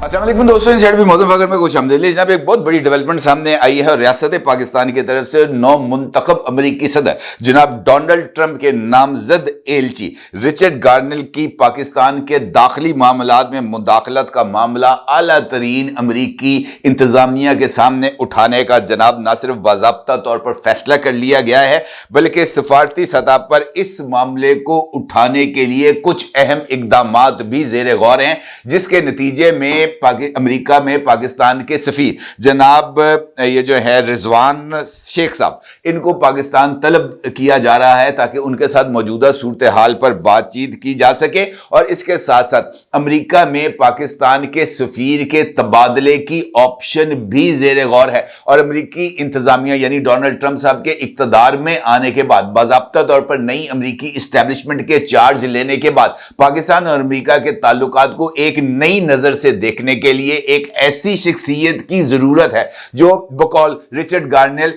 अस्सलाम वालेकुम दोस्तों, इन साइड भी मौसम फकर में कुछ हमदली जनाब एक बहुत बड़ी डेवलपमेंट सामने आई है और रियासत पाकिस्तान की तरफ से नौ मुंतखब अमरीकी सदर जनाब डोनाल्ड ट्रंप के नामजद एलची रिचर्ड गार्नेल की पाकिस्तान के दाखिली मामलात में मुदाखलत का मामला आला तरीन अमरीकी इंतजामिया के सामने उठाने का जनाब न सिर्फ बाज़ाब्ता तौर पर फैसला कर लिया गया है बल्कि सफारती सतह पर इस मामले को उठाने के लिए कुछ अहम इकदामात भी ज़ेर गौर हैं, जिसके नतीजे में अमेरिका में पाकिस्तान के सफीर जनाब ये जो है रिजवान शेख साहब, इनको पाकिस्तान तलब किया जा रहा है ताकि उनके साथ मौजूदा सूरत हाल पर बातचीत की जा सके। और इसके साथ साथ अमेरिका में पाकिस्तान के सफीर के तबादले की ऑप्शन भी ज़ेर गौर है। और अमेरिकी इंतजामिया यानी डोनाल्ड ट्रंप साहब के इक्तदार में आने के बाद, बाज़ाब्ता तौर पर नई अमेरिकी इस्टेब्लिशमेंट के चार्ज लेने के बाद, पाकिस्तान और अमेरिका के ताल्लुकात को एक नई नजर से देखने के लिए एक ऐसी शख्सियत की जरूरत है जो बकौल रिचर्ड गार्नेल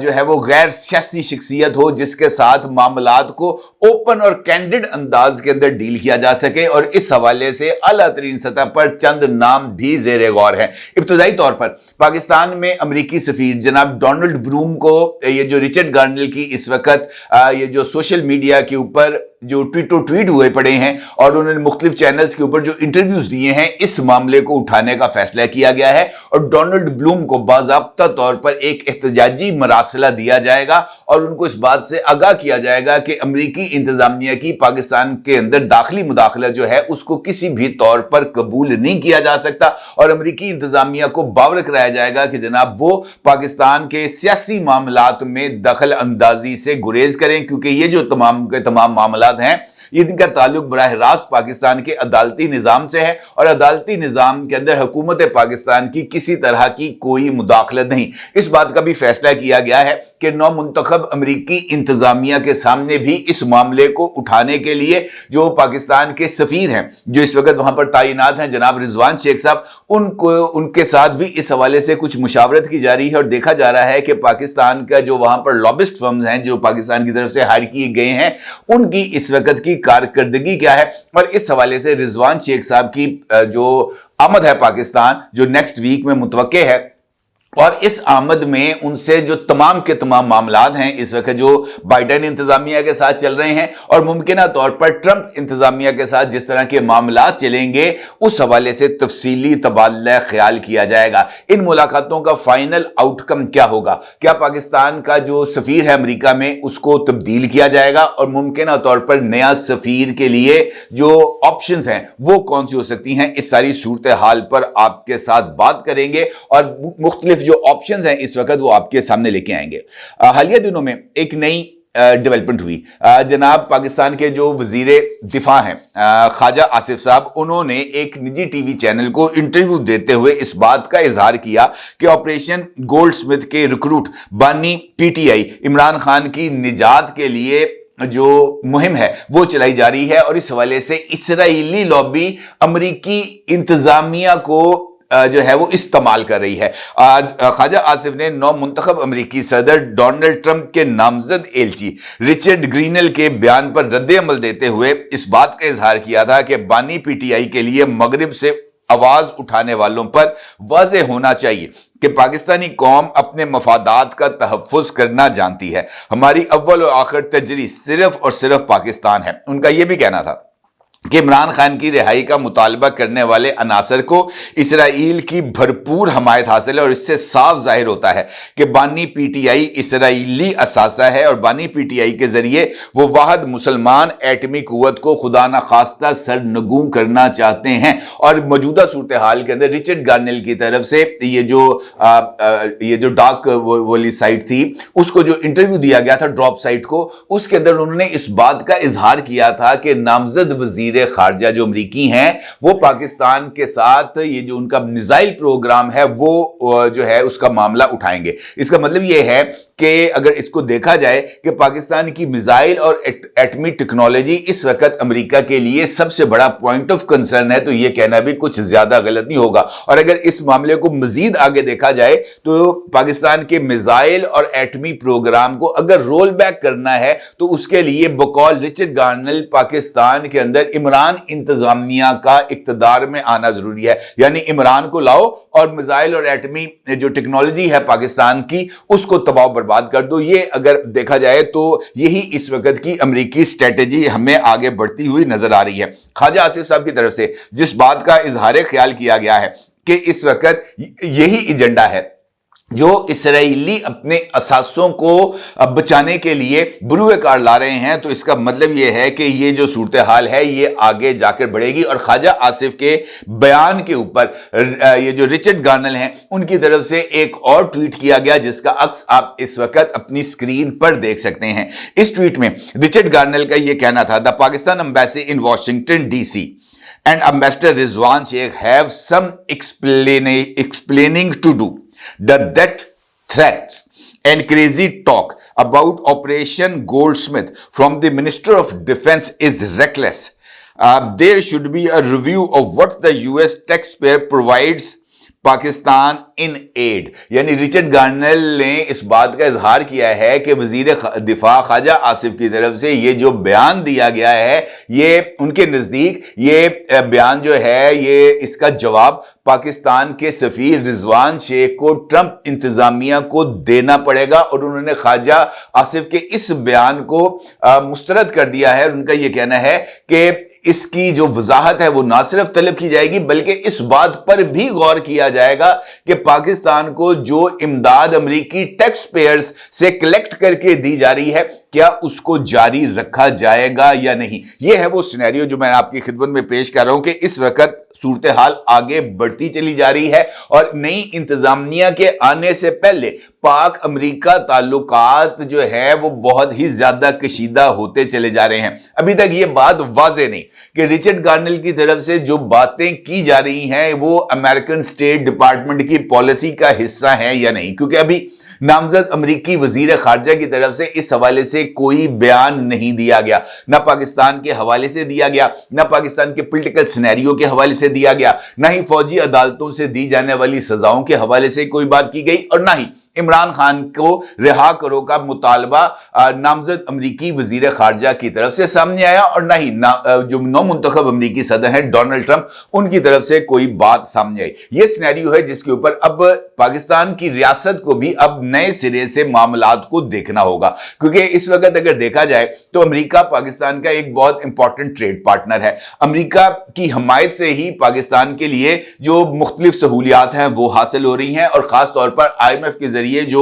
जो है वो गैर सियासी शख्सियत हो, जिसके साथ मामलात को ओपन और कैंडिड अंदाज के अंदर डील किया जा सके। और इस हवाले से आला तरीन सतह पर चंद नाम भी ज़ेर गौर हैं। इब्तदाई तौर पर पाकिस्तान में अमरीकी सफीर जनाब डोनाल्ड ब्लूम को ये जो रिचर्ड गार्नेल की इस वक्त ये जो सोशल मीडिया के ऊपर जो ट्वीट हुए पड़े हैं और उन्होंने मुख्तलिफ चैनल्स के ऊपर जो इंटरव्यूज दिए हैं, इस मामले को उठाने का फैसला किया गया है और डोनाल्ड ब्लूम को बाज़ाब्ता तौर पर एक एहतजाजी मरासला दिया जाएगा और उनको इस बात से आगाह किया जाएगा कि अमरीकी इंतजामिया की पाकिस्तान के अंदर दाखिली मुदाखलत जो है उसको किसी भी तौर पर कबूल नहीं किया जा सकता। और अमरीकी इंतजामिया को बावर कराया जाएगा कि जनाब वो पाकिस्तान के सियासी मामलात में दखल अंदाजी से गुरेज करें, क्योंकि ये जो तमाम के तमाम मामला हैं इनका ताल्लुक बराह रास्त पाकिस्तान के अदालती निज़ाम से है और अदालती निज़ाम के अंदर हुकूमत पाकिस्तान की किसी तरह की कोई मुदाखलत नहीं। इस बात का भी फैसला किया गया है कि नौ मुंतखब अमरीकी इंतजामिया के सामने भी इस मामले को उठाने के लिए जो पाकिस्तान के सफीर हैं जो इस वक्त वहां पर तैनात हैं जनाब रिजवान शेख साहब, उनके साथ भी इस हवाले से कुछ मुशावरत की जा रही है। और देखा जा रहा है कि पाकिस्तान का जो वहां पर लॉबिस्ट फर्म्स हैं जो पाकिस्तान की तरफ से हायर किए गए हैं, उनकी इस वक्त की कारकर्दगी क्या है। और इस हवाले से रिजवान शेख साहब की जो आमद है पाकिस्तान, जो नेक्स्ट वीक में मुतवक्के है, और इस आमद में उनसे जो तमाम के तमाम मामलात हैं इस वक्त जो बाइडेन इंतजामिया के साथ चल रहे हैं और मुमकिन तौर पर ट्रंप इंतजामिया के साथ जिस तरह के मामलात चलेंगे, उस हवाले से तफसीली तबादला ख्याल किया जाएगा। इन मुलाकातों का फाइनल आउटकम क्या होगा? क्या पाकिस्तान का जो सफीर है अमेरिका में उसको तब्दील किया जाएगा और मुमकिन तौर पर नया सफीर के लिए जो ऑप्शंस हैं वो कौन सी हो सकती हैं? इस सारी सूरत हाल पर आपके साथ बात करेंगे और मुख्तलिफ जो ऑप्शंस हैं इस वक्त वो आपके सामने लेके आएंगे। हालिया दिनों में एक नई डेवलपमेंट हुई। जनाब पाकिस्तान के जो वजीरे दिफा हैं ख्वाजा आसिफ साहब, उन्होंने एक निजी टीवी चैनल को इंटरव्यू देते हुए इस बात का इजहार किया कि ऑपरेशन गोल्डस्मिथ के रिक्रूट बानी पीटीआई इमरान खान की निजात के लिए जो मुहिम है वो चलाई जा रही है और इस हवाले से इसराइली लॉबी अमरीकी इंतजामिया को जो है वो इस्तेमाल कर रही है। ख्वाजा आसिफ ने नौ मुंतखब अमरीकी सदर डोनाल्ड ट्रंप के नामजद एलची रिचर्ड ग्रीनेल के बयान पर रद्द-ए-अमल देते हुए इस बात का इजहार किया था कि बानी पीटीआई के लिए मगरिब से आवाज उठाने वालों पर वाज़ेह होना चाहिए कि पाकिस्तानी कौम अपने मफादात का तहफ़्फ़ुज़ करना जानती है। हमारी अव्वल और आखिर तर्जीह सिर्फ और सिर्फ पाकिस्तान है। उनका यह भी कहना था कि इमरान खान की रिहाई का मुतालबा करने वाले अनासर को इसराइल की भरपूर हमायत हासिल है और इससे साफ जाहिर होता है कि बानी पीटीआई इसराइली असासा है और बानी पीटीआई के जरिए वो वाहद मुसलमान एटमी कुव्वत को खुदा न खास्ता सरनगू करना चाहते हैं। और मौजूदा सूरत हाल के अंदर रिचर्ड गार्नेल की तरफ से ये जो डार्क वाली साइट थी उसको जो इंटरव्यू दिया गया था ड्रॉप साइट को, उसके अंदर उन्होंने इस बात का इजहार किया था कि नामजद वजीर खारजा जो अमरीकी हैं वो पाकिस्तान के साथ ये जो उनका मिसाइल प्रोग्राम है वो जो है उसका मामला उठाएंगे। इसका मतलब ये है کہ اگر اس کو دیکھا جائے کہ پاکستان کی میزائل اور ایٹمی ٹیکنالوجی اس وقت امریکہ کے لیے سب سے بڑا پوائنٹ آف کنسرن ہے، تو یہ کہنا بھی کچھ زیادہ غلط نہیں ہوگا۔ اور اگر اس معاملے کو مزید آگے دیکھا جائے تو پاکستان کے میزائل اور ایٹمی پروگرام کو اگر رول بیک کرنا ہے تو اس کے لیے بقول رچرڈ گارنل پاکستان کے اندر عمران انتظامیہ کا اقتدار میں آنا ضروری ہے، یعنی عمران کو لاؤ اور میزائل اور ایٹمی جو ٹیکنالوجی ہے پاکستان کی اس کو تباہ برباد کر دو۔ یہ اگر دیکھا جائے تو یہی اس وقت کی امریکی اسٹریٹجی ہمیں آگے بڑھتی ہوئی نظر آ رہی ہے۔ خواجہ آصف صاحب کی طرف سے جس بات کا اظہار خیال کیا گیا ہے کہ اس وقت یہی ایجنڈا ہے جو اسرائیلی اپنے اثاثوں کو بچانے کے لیے بروئے کار لا رہے ہیں، تو اس کا مطلب یہ ہے کہ یہ جو صورتحال ہے یہ آگے جا کر بڑھے گی۔ اور خواجہ آصف کے بیان کے اوپر یہ جو رچرڈ گارنل ہیں ان کی طرف سے ایک اور ٹویٹ کیا گیا جس کا عکس آپ اس وقت اپنی سکرین پر دیکھ سکتے ہیں۔ اس ٹویٹ میں رچرڈ گارنل کا یہ کہنا تھا، "The Pakistan Embassy in Washington DC and Ambassador Rizwan Sheikh have some explaining to do. The death threats and crazy talk about Operation Goldsmith from the Minister of Defense is reckless. There should be a review of what the US taxpayer provides Pakistan in aid". یعنی Richard Grenell نے اس بات کا اظہار کیا ہے کہ وزیر دفاع خواجہ آصف کی طرف سے یہ جو بیان دیا گیا ہے یہ ان کے نزدیک یہ بیان جو ہے یہ اس کا جواب پاکستان کے سفیر رضوان شیخ کو ٹرمپ انتظامیہ کو دینا پڑے گا، اور انہوں نے خواجہ آصف کے اس بیان کو مسترد کر دیا ہے۔ ان کا یہ کہنا ہے کہ اس کی جو وضاحت ہے وہ نہ صرف طلب کی جائے گی بلکہ اس بات پر بھی غور کیا جائے گا کہ پاکستان کو جو امداد امریکی ٹیکس پیئرز سے کلیکٹ کر کے دی جا رہی ہے کیا اس کو جاری رکھا جائے گا یا نہیں۔ یہ ہے وہ سینیریو جو میں آپ کی خدمت میں پیش کر رہا ہوں کہ اس وقت صورتحال آگے بڑھتی چلی جا رہی ہے، اور نئی انتظامیہ کے آنے سے پہلے پاک امریکہ تعلقات جو ہے وہ بہت ہی زیادہ کشیدہ ہوتے چلے جا رہے ہیں۔ ابھی تک یہ بات واضح نہیں کہ رچرڈ گارنل کی طرف سے جو باتیں کی جا رہی ہیں وہ امریکن اسٹیٹ ڈپارٹمنٹ کی پالیسی کا حصہ ہیں یا نہیں، کیونکہ ابھی نامزد امریکی وزیر خارجہ کی طرف سے اس حوالے سے کوئی بیان نہیں دیا گیا، نہ پاکستان کے حوالے سے دیا گیا، نہ پاکستان کے پولیٹیکل سینیریو کے حوالے سے دیا گیا، نہ ہی فوجی عدالتوں سے دی جانے والی سزاؤں کے حوالے سے کوئی بات کی گئی، اور نہ ہی عمران خان کو رہا کرو کا مطالبہ نامزد امریکی وزیر خارجہ کی طرف سے سامنے آیا، اور نہ ہی جو نو منتخب امریکی صدر ہیں ڈونلڈ ٹرمپ ان کی طرف سے کوئی بات سامنے آئی۔ یہ سینیریو ہے جس کے اوپر اب پاکستان کی ریاست کو بھی اب نئے سرے سے معاملات کو دیکھنا ہوگا، کیونکہ اس وقت اگر دیکھا جائے تو امریکہ پاکستان کا ایک بہت امپورٹنٹ ٹریڈ پارٹنر ہے۔ امریکہ کی حمایت سے ہی پاکستان کے لیے جو مختلف سہولیات ہیں وہ حاصل ہو رہی ہیں، اور خاص طور پر IMF کے ذریعے جو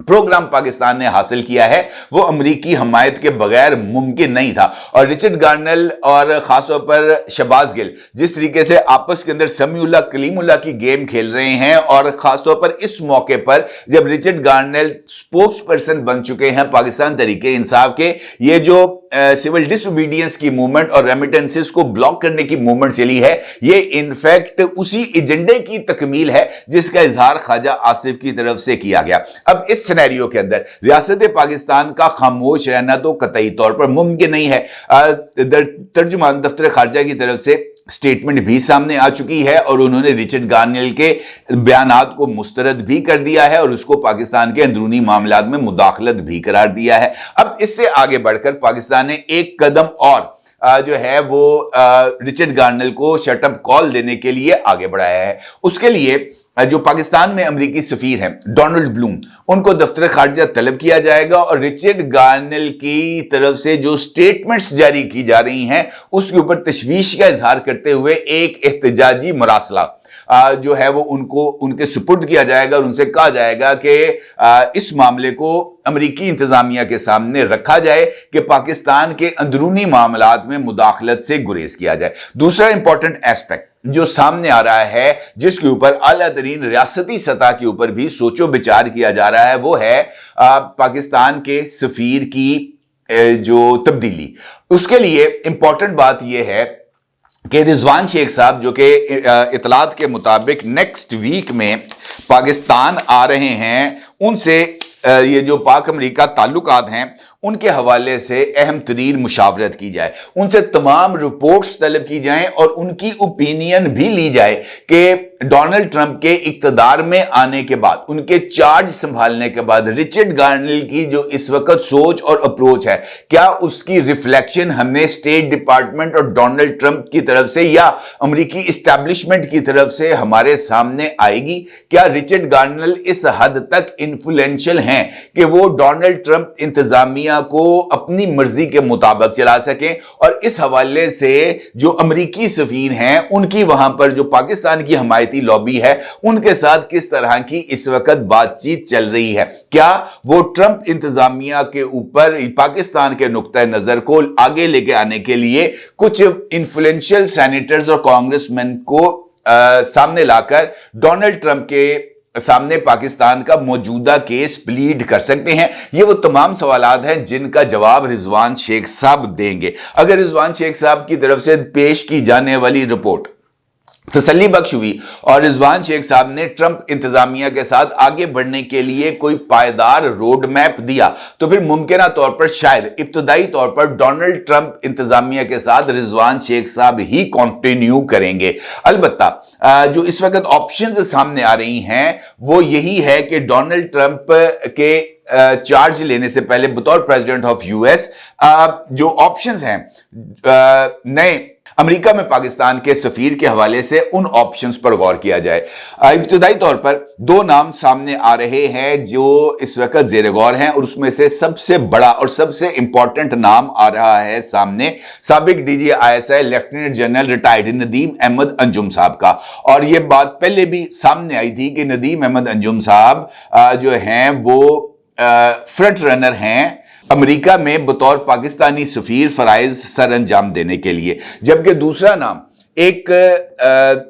پروگرام پاکستان نے حاصل کیا ہے وہ امریکی حمایت کے بغیر ممکن نہیں تھا۔ اور رچرڈ گارنل اور خاص طور پر شہباز گل جس طریقے سے آپس کے اندر سمیع اللہ کلیم اللہ کی گیم کھیل رہے ہیں، اور خاص طور پر اس موقع پر جب رچرڈ گارنل سپوکس پرسن بن چکے ہیں پاکستان تحریک انصاف کے، یہ جو سول ڈس اوبیڈینس کی موومنٹ اور ریمیٹنسز کو بلاک کرنے کی موومنٹ چلی ہے یہ انفیکٹ اسی ایجنڈے کی تکمیل ہے جس کا اظہار خواجہ آصف کی طرف سے کیا گیا۔ اب اس سینیریو کے اندر ریاست پاکستان کا خاموش رہنا تو قطعی طور پر ممکن نہیں ہے۔ ترجمان دفتر خارجہ کی طرف سے سٹیٹمنٹ بھی سامنے آ چکی ہے، اور انہوں نے رچرڈ گارنل کے بیانات کو مسترد بھی کر دیا ہے اور اس کو پاکستان کے اندرونی معاملات میں مداخلت بھی قرار دیا ہے۔ اب اس سے آگے بڑھ کر پاکستان نے ایک قدم اور جو ہے وہ رچرڈ گارنل کو شٹ اپ کال دینے کے لیے آگے بڑھایا ہے۔ اس کے لیے جو پاکستان میں امریکی سفیر ہیں ڈونلڈ بلوم ان کو دفتر خارجہ طلب کیا جائے گا، اور رچرڈ گارنل کی طرف سے جو سٹیٹمنٹس جاری کی جا رہی ہیں اس کے اوپر تشویش کا اظہار کرتے ہوئے ایک احتجاجی مراسلہ جو ہے وہ ان کے سپرد کیا جائے گا، اور ان سے کہا جائے گا کہ اس معاملے کو امریکی انتظامیہ کے سامنے رکھا جائے کہ پاکستان کے اندرونی معاملات میں مداخلت سے گریز کیا جائے۔ دوسرا امپورٹنٹ ایسپیکٹ جو سامنے آ رہا ہے جس کے اوپر اعلیٰ ترین ریاستی سطح کے اوپر بھی سوچ و بچار کیا جا رہا ہے وہ ہے پاکستان کے سفیر کی جو تبدیلی۔ اس کے لیے امپورٹنٹ بات یہ ہے کہ رضوان شیخ صاحب جو کہ اطلاعات کے مطابق نیکسٹ ویک میں پاکستان آ رہے ہیں، ان سے ये जो पाक अमेरिका ताल्लुकात हैं उनके हवाले से अहम तरीन मुशावरत की जाए, उनसे तमाम रिपोर्ट्स तलब की जाएं और उनकी ओपिनियन भी ली जाए कि डोनाल्ड ट्रंप के इक्तदार में आने के बाद, उनके चार्ज संभालने के बाद रिचर्ड गार्नेल की जो इस वक्त सोच और अप्रोच है, क्या उसकी रिफ्लेक्शन हमें स्टेट डिपार्टमेंट और डोनाल्ड ट्रंप की तरफ से या अमेरिकी इस्टेब्लिशमेंट की तरफ से हमारे सामने आएगी? क्या रिचर्ड गार्नेल इस हद तक इन्फ्लुएंशियल हैं कि वो डोनाल्ड ट्रंप इंतजामिया को अपनी मर्जी के मुताबिक चला सकें? और इस हवाले से जो अमेरिकी सफीर हैं उनकी वहां पर जो पाकिस्तान की हमायती लॉबी है उनके साथ किस तरह की इस वक्त बातचीत चल रही है? क्या वो ट्रंप इंतजामिया के ऊपर पाकिस्तान के नुक्ता नजर को आगे लेके आने के लिए कुछ इन्फ्लुएंशियल सेनेटर्स और कांग्रेसमैन को सामने लाकर डोनाल्ड ट्रंप के सामने पाकिस्तान का मौजूदा केस प्लीड कर सकते हैं? ये वो तमाम सवालात हैं जिनका जवाब रिजवान शेख साहब देंगे। अगर रिजवान शेख साहब की तरफ से पेश की जाने वाली रिपोर्ट तसल्ली बख्श हुई और रिजवान शेख साहब ने ट्रंप इंतजामिया के साथ आगे बढ़ने के लिए कोई पायदार रोड मैप दिया, तो फिर मुमकिना तौर पर शायद इब्तदाई तौर पर डोनाल्ड ट्रंप इंतजामिया के साथ रिजवान शेख साहब ही कंटिन्यू करेंगे। अलबत्ता जो इस वक्त ऑप्शंस सामने आ रही हैं वो यही है कि डोनाल्ड ट्रंप के चार्ज लेने से पहले बतौर प्रेसिडेंट ऑफ यूएस जो ऑप्शंस हैं नए अमेरिका में पाकिस्तान के सफीर के हवाले से उन ऑप्शंस पर गौर किया जाए। इब्तदाई तौर पर दो नाम सामने आ रहे हैं जो इस वक्त जेर गौर हैं और उसमें से सबसे बड़ा और सबसे इंपॉर्टेंट नाम आ रहा है सामने साबिक DG ISI lieutenant general retired Nadeem Ahmed Anjum साहब का। और यह बात पहले भी सामने आई थी कि नदीम अहमद अंजुम साहब जो हैं वो फ्रंट रनर हैं अमेरिका में बतौर पाकिस्तानी सफीर फराइज सर अंजाम देने के लिए, जबकि दूसरा नाम एक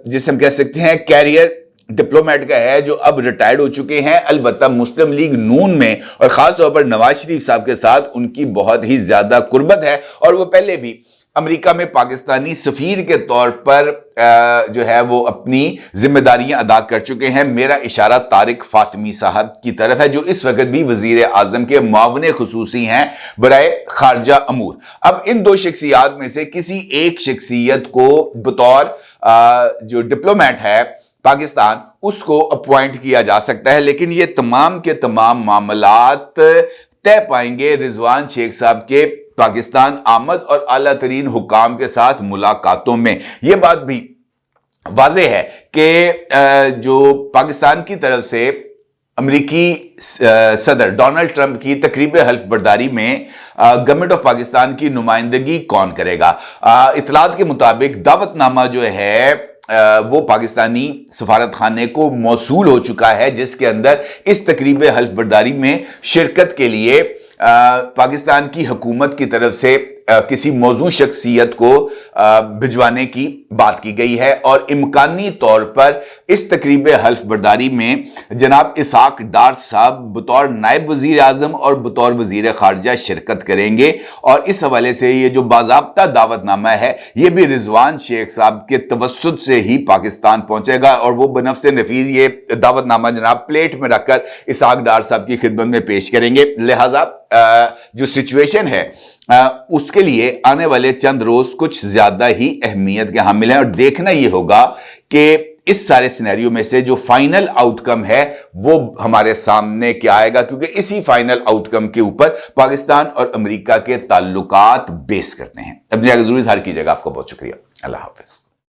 जिसे हम कह सकते हैं कैरियर डिप्लोमेट का है जो अब रिटायर्ड हो चुके हैं। अलबत्ता मुस्लिम लीग नून में और खास तौर पर नवाज शरीफ साहब के साथ उनकी बहुत ही ज्यादा कुर्बत है और वो पहले भी अमेरिका में पाकिस्तानी सफीर के तौर पर जो है वो अपनी जिम्मेदारियां अदा कर चुके हैं। मेरा इशारा तारिक फातमी साहब की तरफ है जो इस वक्त भी वजीर आजम के मुआवने खुसूसी हैं बराए खारजा अमूर। अब इन दो शख्सियात में से किसी एक शख्सियत को बतौर जो डिप्लोमेट है पाकिस्तान उसको अपॉइंट किया जा सकता है, लेकिन ये तमाम के तमाम मामलात तय पाएंगे रिजवान शेख साहब के पाकिस्तान आमद और आला तरीन हुकाम के साथ मुलाकातों में। यह बात भी वाज़ेह है कि जो पाकिस्तान की तरफ से अमेरिकी सदर डोनाल्ड ट्रंप की तकरीब हल्फ बर्दारी में गवर्नमेंट ऑफ पाकिस्तान की नुमाइंदगी कौन करेगा। इतलात के मुताबिक दावतनामा जो है वो पाकिस्तानी सफारत खाने को मौसूल हो चुका है जिसके अंदर इस तकरीब हल्फ बर्दारी में शिरकत के लिए पाकिस्तान की हुकूमत की तरफ से किसी मौजूद शख्सियत को भिजवाने की बात की गई है और इम्कानी तौर पर इस तकरीब हल्फ बर्दारी में जनाब इसहाक डार साहब बतौर नायब वजीर आजम और बतौर वजीर खारजा शिरकत करेंगे। और इस हवाले से ये जो बाज़ाब्ता दावतनामा है ये भी रिजवान शेख साहब के तवस्सुत से ही पाकिस्तान पहुंचेगा और वो बनफ्से नफीस ये दावतनामा जनाब प्लेट में रखकर इसहाक डार साहब की खिदमत में पेश करेंगे। लिहाजा जो सिचुएशन है उसके लिए आने वाले चंद रोज कुछ ज्यादा ही अहमियत के हामिल हैं और देखना यह होगा कि इस सारे सिनेरियो में से जो फाइनल आउटकम है वो हमारे सामने क्या आएगा, क्योंकि इसी फाइनल आउटकम के ऊपर पाकिस्तान और अमेरिका के ताल्लुकात बेस करते हैं। अपनी जरूर इज़हार कीजिएगा। आपका बहुत शुक्रिया। अल्लाह हाफिज।